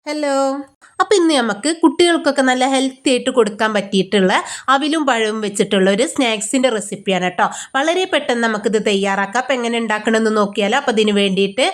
Hello. അപ്പോൾ ഇന്ന് നമുക്ക് കുട്ടികൾക്കൊക്കെ നല്ല ഹെൽത്തി ആയിട്ട് കൊടുക്കാൻ പറ്റിയിട്ടുള്ള അവിലും പഴവും വെച്ചിട്ടുള്ള ഒരു സ്നാക്സിൻ്റെ റെസിപ്പിയാണ് കേട്ടോ. വളരെ പെട്ടെന്ന് നമുക്കിത് തയ്യാറാക്കാം. അപ്പോൾ എങ്ങനെ ഉണ്ടാക്കണമെന്ന് നോക്കിയാലോ. അപ്പോൾ അതിന് വേണ്ടിയിട്ട്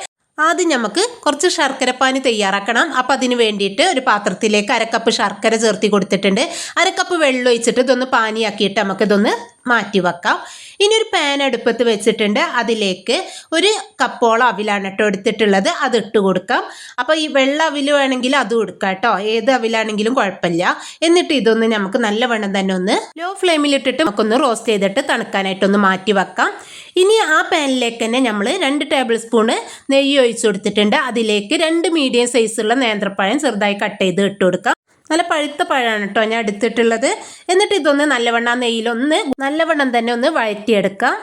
ആദ്യം നമുക്ക് കുറച്ച് ശർക്കരപ്പാനി തയ്യാറാക്കണം. അപ്പോൾ അതിന് വേണ്ടിയിട്ട് ഒരു പാത്രത്തിലേക്ക് അരക്കപ്പ് ശർക്കര ചേർത്തി കൊടുത്തിട്ടുണ്ട്. അരക്കപ്പ് വെള്ളം ഒഴിച്ചിട്ട് ഇതൊന്ന് പാനിയാക്കിയിട്ട് നമുക്കിതൊന്ന് മാറ്റി വെക്കാം. ഇനി ഒരു പാൻ അടുപ്പത്ത് വെച്ചിട്ടുണ്ട്. അതിലേക്ക് ഒരു കപ്പോളം അവിലാണ് കേട്ടോ എടുത്തിട്ടുള്ളത്. അത് ഇട്ട് കൊടുക്കാം. അപ്പോൾ ഈ വെള്ള അവിൽ വേണമെങ്കിൽ അതും എടുക്കാം കേട്ടോ. ഏത് അവിലാണെങ്കിലും കുഴപ്പമില്ല. എന്നിട്ട് ഇതൊന്ന് നമുക്ക് നല്ലവണ്ണം തന്നെ ഒന്ന് ലോ ഫ്ലെയിമിലിട്ടിട്ട് നമുക്കൊന്ന് റോസ്റ്റ് ചെയ്തിട്ട് തണുക്കാനായിട്ടൊന്ന് മാറ്റി വെക്കാം. ഇനി ആ പാനിലേക്ക് തന്നെ നമ്മൾ 2 ടേബിൾ സ്പൂണ് നെയ്യ് ഒഴിച്ചു കൊടുത്തിട്ടുണ്ട്. അതിലേക്ക് 2 മീഡിയം സൈസുള്ള നേന്ത്രപ്പഴം ചെറുതായി കട്ട് ചെയ്ത് ഇട്ട് കൊടുക്കാം. നല്ല പഴുത്ത പഴമാണ് കേട്ടോ ഞാൻ എടുത്തിട്ടുള്ളത്. എന്നിട്ട് ഇതൊന്ന് നല്ലവണ്ണം നെയ്യിലൊന്ന് നല്ലവണ്ണം തന്നെ ഒന്ന് വഴറ്റിയെടുക്കാം.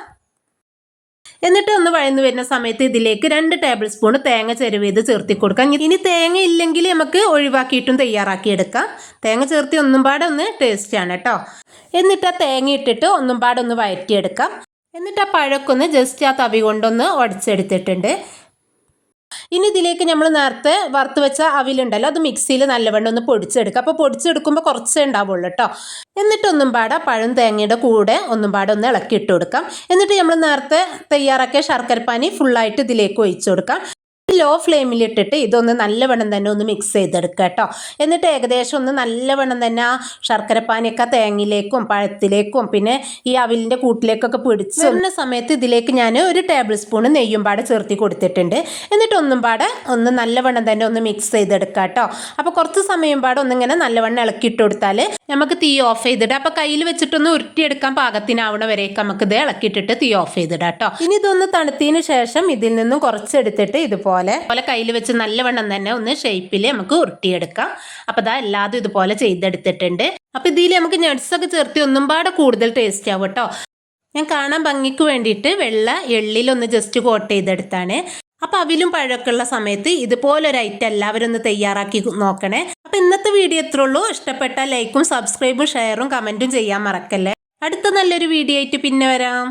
എന്നിട്ട് ഒന്ന് വഴന്നു വരുന്ന സമയത്ത് ഇതിലേക്ക് 2 ടേബിൾ സ്പൂൺ തേങ്ങ ചിരവിയത് ചേർത്തി കൊടുക്കാം. ഇനി തേങ്ങ ഇല്ലെങ്കിൽ നമുക്ക് ഒഴിവാക്കിയിട്ടും തയ്യാറാക്കിയെടുക്കാം. തേങ്ങ ചേർത്തി ഒന്നും പാടെ ഒന്ന് ടേസ്റ്റാണ് കേട്ടോ. എന്നിട്ട് ആ തേങ്ങ ഇട്ടിട്ട് ഒന്നും പാടെ ഒന്ന് വഴറ്റിയെടുക്കാം. എന്നിട്ട് ആ പഴമൊക്കെ ഒന്ന് ജസ്റ്റ് ആ തവി കൊണ്ടൊന്ന് ഉടച്ചെടുത്തിട്ടുണ്ട്. ഇനി ഇതിലേക്ക് നമ്മൾ നേരത്തെ വറുത്ത് വെച്ച അവിലുണ്ടല്ലോ, അത് മിക്സിയിൽ നല്ലവണ്ണം ഒന്ന് പൊടിച്ചെടുക്കുക. അപ്പോൾ പൊടിച്ചെടുക്കുമ്പോൾ കുറച്ചേ ഉണ്ടാവുള്ളൂ കേട്ടോ. എന്നിട്ടൊന്നും പാടെ പഴം തേങ്ങയുടെ കൂടെ ഒന്നും പാടെ ഒന്ന് ഇളക്കി ഇട്ട് കൊടുക്കാം. എന്നിട്ട് നമ്മൾ നേരത്തെ തയ്യാറാക്കിയ ശർക്കരപ്പാനി ഫുള്ളായിട്ട് ഇതിലേക്ക് ഒഴിച്ചു കൊടുക്കാം. ലോ ഫ്ലെയിമിലിട്ടിട്ട് ഇതൊന്ന് നല്ലവണ്ണം തന്നെ ഒന്ന് മിക്സ് ചെയ്തെടുക്കുക കേട്ടോ. എന്നിട്ട് ഏകദേശം ഒന്ന് നല്ലവണ്ണം തന്നെ ആ ശർക്കരപ്പാനിയൊക്കെ തേങ്ങയിലേക്കും പഴത്തിലേക്കും പിന്നെ ഈ അവിലിൻ്റെ കൂട്ടിലേക്കൊക്കെ പിടിച്ച് വരുന്ന സമയത്ത് ഇതിലേക്ക് ഞാൻ 1 ടേബിൾ സ്പൂൺ നെയ്യും പാടെ ചേർത്തി കൊടുത്തിട്ടുണ്ട്. എന്നിട്ട് ഒന്നും പാടെ ഒന്ന് നല്ലവണ്ണം തന്നെ ഒന്ന് മിക്സ് ചെയ്തെടുക്കുക കേട്ടോ. അപ്പോൾ കുറച്ച് സമയം പാടെ ഒന്നിങ്ങനെ നല്ലവണ്ണം ഇളക്കിയിട്ട് കൊടുത്താൽ നമുക്ക് തീ ഓഫ് ചെയ്തിടാം. അപ്പോൾ കയ്യിൽ വെച്ചിട്ടൊന്ന് ഉരുട്ടിയെടുക്കാൻ പാകത്തിനാവണ വരേക്ക് നമുക്കിത് ഇളക്കിയിട്ടിട്ട് തീ ഓഫ് ചെയ്തിടാം കേട്ടോ. ഇനി ഇതൊന്ന് തണുത്തതിന് ശേഷം ഇതിൽ നിന്നും കുറച്ചെടുത്തിട്ട് ഇതുപോലെ കയ്യിൽ വെച്ച് നല്ലവണ്ണം തന്നെ ഒന്ന് ഷേപ്പിൽ നമുക്ക് ഉരുട്ടിയെടുക്കാം. അപ്പോൾ ഇതാ എല്ലാതും ഇതുപോലെ ചെയ്തെടുത്തിട്ടുണ്ട്. അപ്പോൾ ഇതിൽ നമുക്ക് നട്ട്സൊക്കെ ചേർത്തി ഒന്നും പാടെ കൂടുതൽ ടേസ്റ്റ് ആവും കേട്ടോ. ഞാൻ കാണാൻ ഭംഗിക്ക് വേണ്ടിയിട്ട് വെള്ള എള്ളിലൊന്ന് ജസ്റ്റ് കോട്ട് ചെയ്തെടുത്താണ്. അപ്പോൾ അവിലും പഴമൊക്കെ ഉള്ള സമയത്ത് ഇതുപോലൊരു ഐറ്റം എല്ലാവരും ഒന്ന് തയ്യാറാക്കി നോക്കണേ. അപ്പോൾ ഇന്നത്തെ വീഡിയോ എത്ര ഉള്ളൂ. ഇഷ്ടപ്പെട്ടാൽ ലൈക്കും സബ്സ്ക്രൈബും ഷെയറും കമൻറ്റും ചെയ്യാൻ മറക്കല്ലേ. അടുത്ത നല്ലൊരു വീഡിയോ ആയിട്ട് പിന്നെ വരാം.